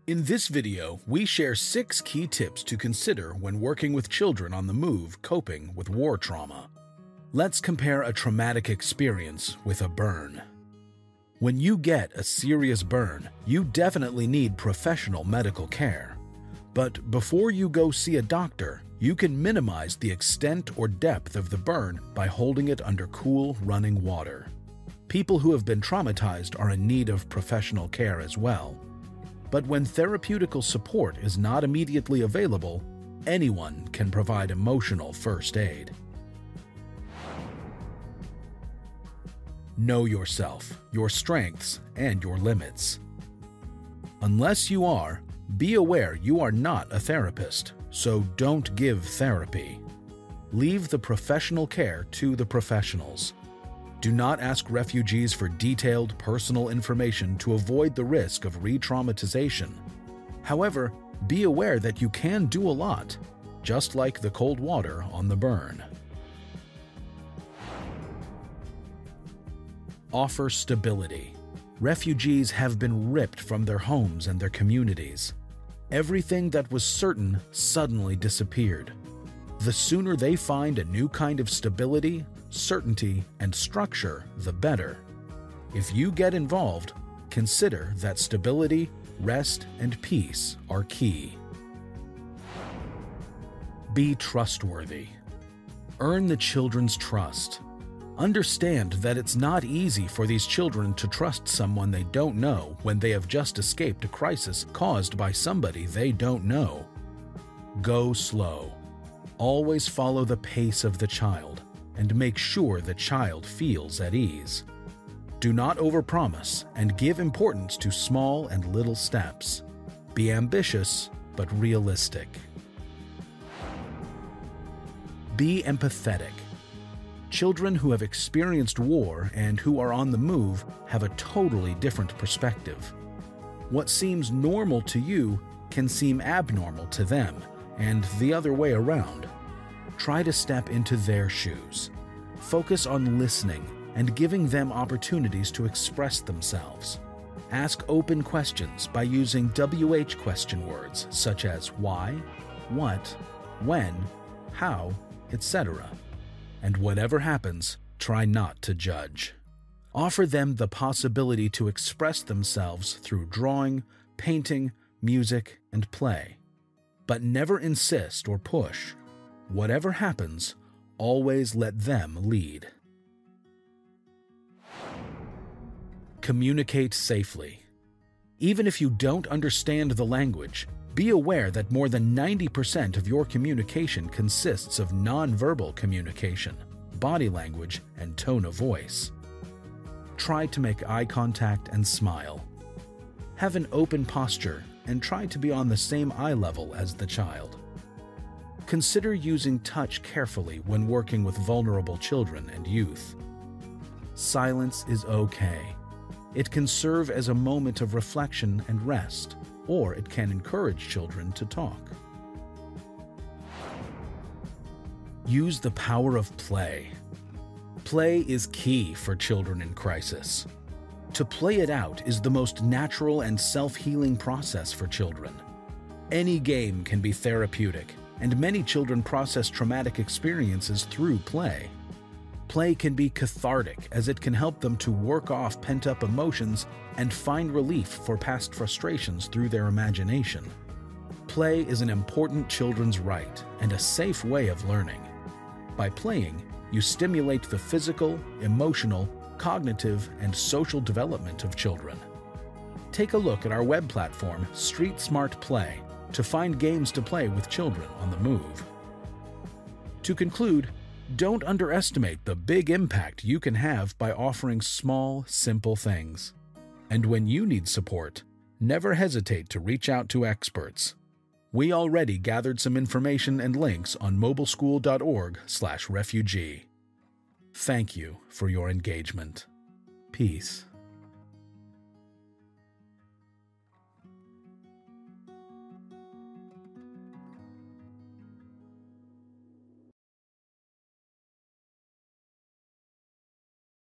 In this video, we share 6 key tips to consider when working with children on the move coping with war trauma. Let's compare a traumatic experience with a burn. When you get a serious burn, you definitely need professional medical care. But before you go see a doctor, you can minimize the extent or depth of the burn by holding it under cool, running water. People who have been traumatized are in need of professional care as well. But when therapeutical support is not immediately available, anyone can provide emotional first aid. Know yourself, your strengths, and your limits. Unless you are, be aware you are not a therapist, so don't give therapy. Leave the professional care to the professionals. Do not ask refugees for detailed personal information to avoid the risk of re-traumatization. However, be aware that you can do a lot, just like the cold water on the burn. Offer stability. Refugees have been ripped from their homes and their communities. Everything that was certain suddenly disappeared. The sooner they find a new kind of stability, certainty, and structure, the better. If you get involved, consider that stability, rest, and peace are key. Be trustworthy. Earn the children's trust. Understand that it's not easy for these children to trust someone they don't know when they have just escaped a crisis caused by somebody they don't know. Go slow. Always follow the pace of the child and make sure the child feels at ease. Do not overpromise and give importance to small and little steps. Be ambitious but realistic. Be empathetic. Children who have experienced war and who are on the move have a totally different perspective. What seems normal to you can seem abnormal to them, and the other way around. Try to step into their shoes. Focus on listening and giving them opportunities to express themselves. Ask open questions by using WH question words such as why, what, when, how, etc. And whatever happens, try not to judge. Offer them the possibility to express themselves through drawing, painting, music, and play. But never insist or push. Whatever happens, always let them lead. Communicate safely. Even if you don't understand the language, be aware that more than 90% of your communication consists of nonverbal communication, body language, and tone of voice. Try to make eye contact and smile. Have an open posture and try to be on the same eye level as the child. Consider using touch carefully when working with vulnerable children and youth. Silence is okay. It can serve as a moment of reflection and rest, or it can encourage children to talk. Use the power of play. Play is key for children in crisis. To play it out is the most natural and self-healing process for children. Any game can be therapeutic, and many children process traumatic experiences through play. Play can be cathartic as it can help them to work off pent-up emotions and find relief for past frustrations through their imagination. Play is an important children's right and a safe way of learning. By playing, you stimulate the physical, emotional, cognitive, and social development of children. Take a look at our web platform, Street Smart Play, to find games to play with children on the move. To conclude, don't underestimate the big impact you can have by offering small, simple things. And when you need support, never hesitate to reach out to experts. We already gathered some information and links on mobileschool.org/refugee. Thank you for your engagement. Peace.